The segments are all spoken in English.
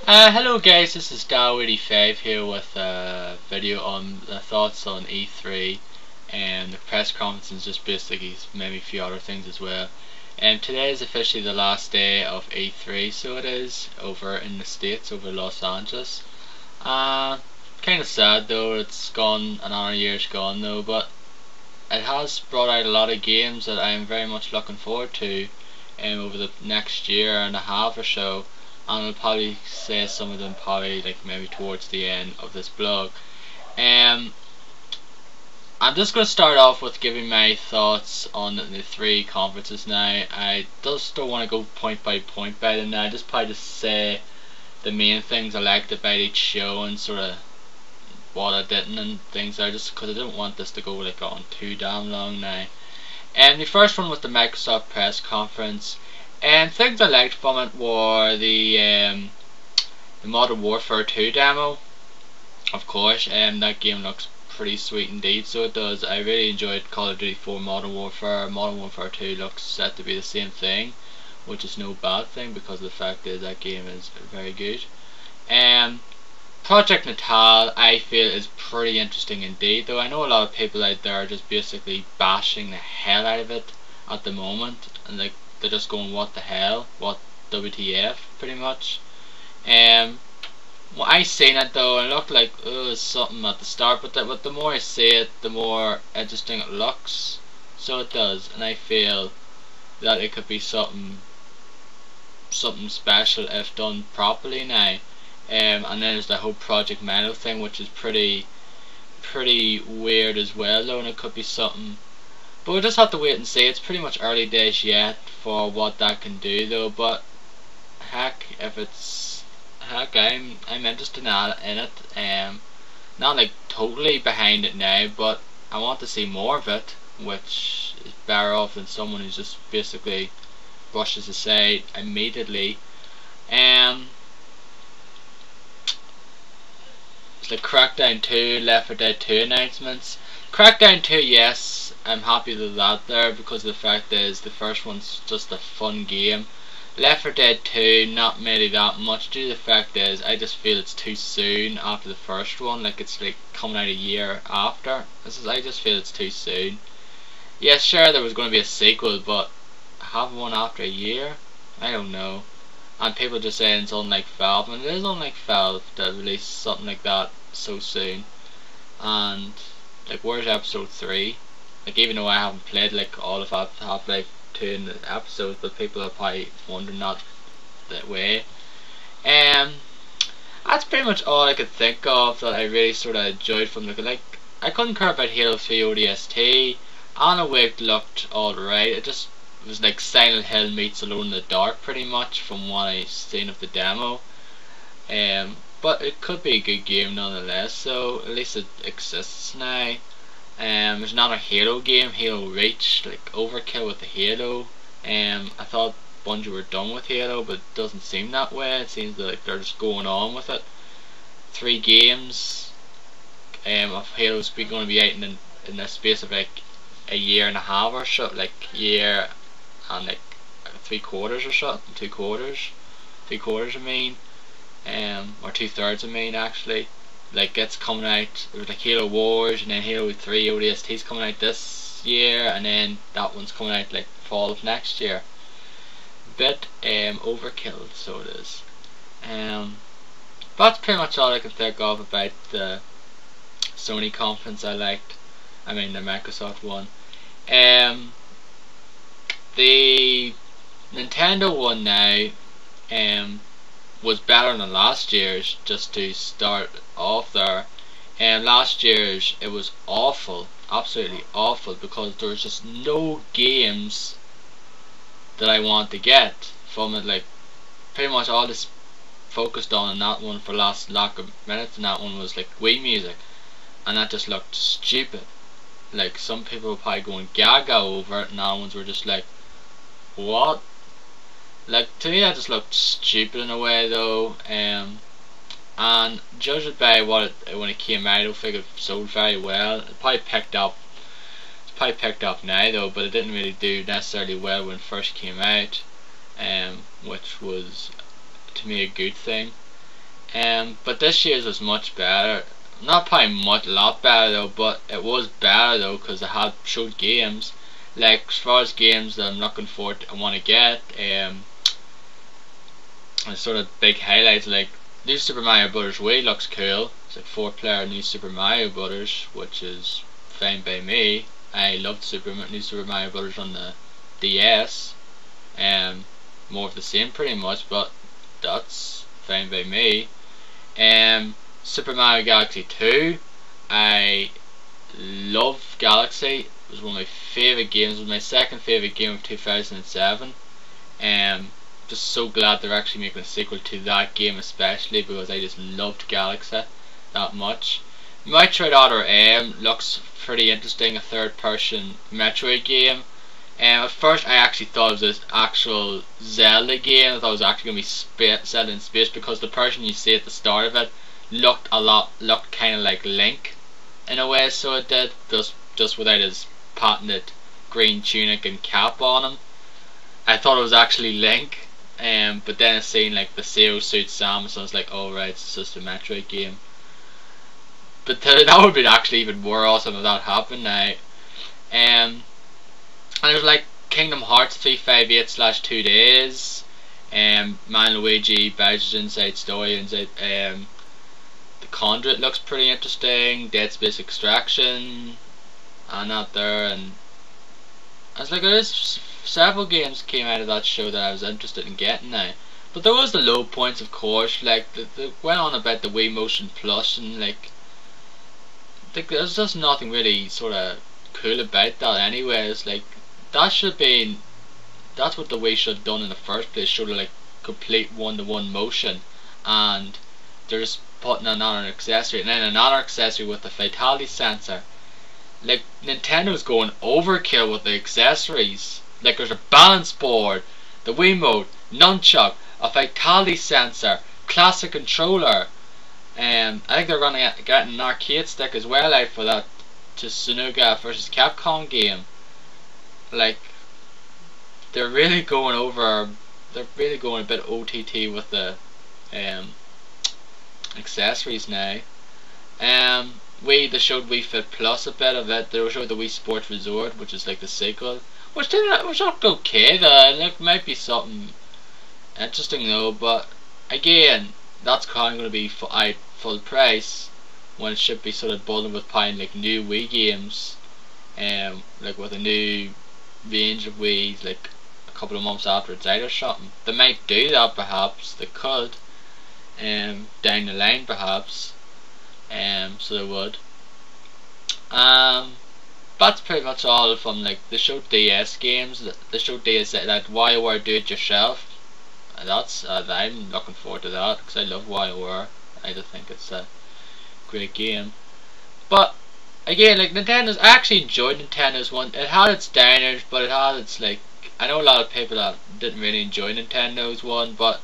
Hello guys, this is Dow85 here with a video on the thoughts on E3 and the press conferences, just basically maybe a few other things as well. And today is officially the last day of E3, so it is over in the States, over Los Angeles. Kind of sad though, it's gone, another year's gone though, but it has brought out a lot of games that I am very much looking forward to over the next year and a half or so, and I'll probably say some of them probably like maybe towards the end of this blog. Um, I'm just going to start off with giving my thoughts on the three conferences now. I just don't want to go point by point by them now. I just probably just say the main things I liked about each show and sort of what I didn't and things there, just because I didn't want this to go like on too damn long now. And the first one was the Microsoft press conference, and things I liked from it were the Modern Warfare 2 demo. Of course, that game looks pretty sweet indeed, so it does. I really enjoyed Call of Duty 4 Modern Warfare. Modern Warfare 2 looks set to be the same thing, which is no bad thing because the fact is that game is very good. Project Natal I feel is pretty interesting indeed, though I know a lot of people out there are just basically bashing the hell out of it at the moment, and like they're just going what the hell, what WTF pretty much. When I seen it though, it looked like something at the start, but the more I see it, the more interesting it looks. So it does, and I feel that it could be something special if done properly now. And then there's the whole Project Milo thing, which is pretty weird as well though, and it could be something, but we'll just have to wait and see. It's pretty much early days yet for what that can do though, but heck, if it's heck, I'm interested in it. Not like totally behind it now, but I want to see more of it, which is better off than someone who's just basically brushes aside immediately. The Crackdown 2, Left 4 Dead 2 announcements. Crackdown 2, yes, I'm happy with that there, because the fact is the first one's just a fun game. Left 4 Dead 2, not really that much, due to the fact is I just feel it's too soon after the first one, like it's like coming out a year after. I just feel it's too soon. Yes, sure, there was going to be a sequel, but have one after a year? I don't know. And people just saying it's unlike Valve, and it is unlike Valve to release something like that so soon. And like, where's episode 3? Like, even though I haven't played like all of Half-Life 2 in the episodes, but people are probably wondering that way. That's pretty much all I could think of that I really sort of enjoyed from the, like, I couldn't care about Halo 3 ODST. Alan Wake looked alright. It was like Silent Hill meets Alone in the Dark pretty much from what I've seen of the demo. But it could be a good game nonetheless, so at least it exists now. There's another Halo game, Halo Reach, like overkill with the Halo. I thought Bungie were done with Halo, but it doesn't seem that way. It seems like they're just going on with it. 3 games of Halo's going to be out in the space of like a year and a half or so, like year and like 3/4 or so, 2/4, 3/4 I mean, or 2/3 I mean actually. Like, it's coming out, there was like Halo Wars, and then Halo 3 ODST's coming out this year, and then that one's coming out like fall of next year. Bit overkill, so it is. That's pretty much all I can think of about the Sony conference I liked. I mean the Microsoft one. The Nintendo one now was better than last year's, just to start off there. And last year's, it was awful, absolutely awful, because there was just no games that I want to get from it. Like, pretty much all this focused on in that one for last lack of minutes, and that one was like Wii Music, and that just looked stupid. Like, some people were probably going gaga over it, and other ones were just like, what? Like, to me that just looked stupid in a way though. And judged by when it came out, I don't think it sold very well. It probably picked up. It's probably picked up now though, but it didn't really do necessarily well when it first came out, which was to me a good thing. But this year's was much better. Not probably much, a lot better though, but it was better though because it had showed games. Like as far as games that I'm looking forward to, I want to get, and sort of big highlights like New Super Mario Brothers Wii looks cool. It's like 4-player New Super Mario Brothers, which is fine by me. I loved New Super Mario Brothers on the DS, more of the same pretty much, but that's fine by me. Super Mario Galaxy 2, I love Galaxy. It was one of my favourite games. It was my second favourite game of 2007. Just so glad they're actually making a sequel to that game, especially because I just loved Galaxy that much. Metroid Other M looks pretty interesting, a third-person Metroid game. At first I actually thought it was an actual Zelda game. I thought it was actually going to be set in space because the person you see at the start of it looked kind of like Link in a way, so it did, just without his patented green tunic and cap on him. I thought it was actually Link, but then I seen like the Zero Suit Samus, so I was like, oh right, it's just a Metroid game. But that would be actually even more awesome if that happened now. And there's like Kingdom Hearts 358/2 Days, Man Luigi, Bowser's Inside Story, the Conduit looks pretty interesting, Dead Space Extraction, and out there, and I was like, there's several games came out of that show that I was interested in getting now. But there was the low points, of course, like they went on about the Wii Motion Plus, and like there's just nothing really sort of cool about that anyways. Like that's what the Wii should have done in the first place, sort of like complete one-to-one motion, and they're just putting another accessory, and then another accessory with the Vitality Sensor. Like Nintendo's going overkill with the accessories. Like there's a balance board, the Wiimote, nunchuck, a Vitality Sensor, classic controller. I think they're going to get an arcade stick as well out for that to Sunuga vs Capcom game. Like they're really going a bit OTT with the accessories now. They showed Wii Fit Plus a bit of it. They showed the Wii Sports Resort, which is like the sequel, which looked okay though. It might be something interesting though, but again, that's kind of going to be full price when it should be sort of bundled with buying like new Wii games, like with a new range of Wii's like a couple of months after it's out or something. They might do that, perhaps they could, down the line perhaps, so they would. That's pretty much all from like the show DS games. The show DS that WarioWare Do It Yourself. That's I'm looking forward to that because I love WarioWare. I just think it's a great game. But again, like I actually enjoyed Nintendo's one. It had its downers, but it had its like. I know a lot of people that didn't really enjoy Nintendo's one, but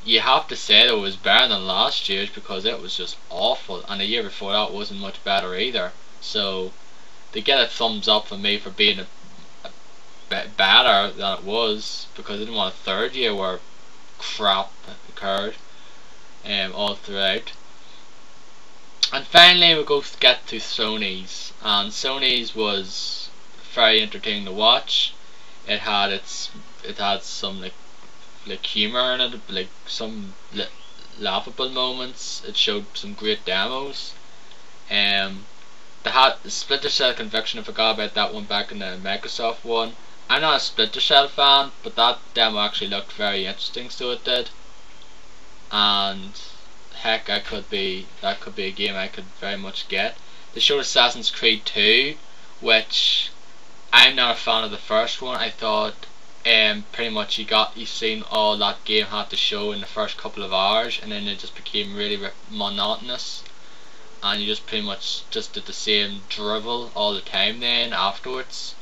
you have to say that it was better than last year's because it was just awful, and the year before that wasn't much better either. So they get a thumbs up for me for being a bit better than it was, because I didn't want a third year where crap occurred all throughout. And finally we go get to Sony's, and Sony's was very entertaining to watch. It had some like humor in it, like some laughable moments. It showed some great demos. They had Splinter Cell Conviction. I forgot about that one back in the Microsoft one. I'm not a Splinter Cell fan, but that demo actually looked very interesting, so it did. And heck, that could be a game I could very much get. They showed Assassin's Creed 2, which I'm not a fan of the first one. I thought pretty much you've seen all that game had to show in the first couple of hours, and then it just became really monotonous, and you just pretty much just did the same drivel all the time then afterwards.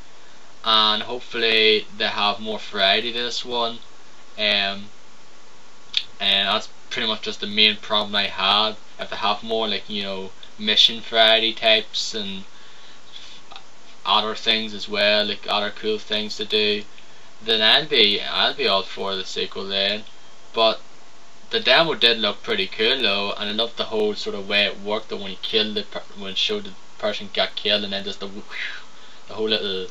And hopefully they have more variety to this one, and that's pretty much just the main problem I had. If they have more like, you know, mission variety types and other things as well, like other cool things to do, then I'll be all for the sequel then. But the demo did look pretty cool though, and I loved the whole sort of way it worked. That when he killed when it showed the person got killed, and then just the whole little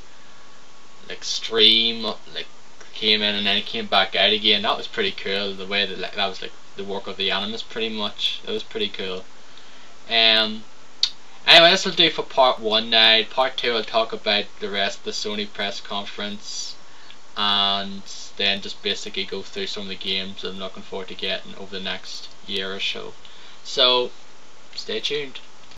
like stream like came in and then it came back out again. That was pretty cool. The way that that was like the work of the Animus pretty much. It was pretty cool. Anyway, this will do for part 1 now. Part 2 I'll talk about the rest of the Sony press conference, and then just basically go through some of the games I'm looking forward to getting over the next year or so. So, stay tuned.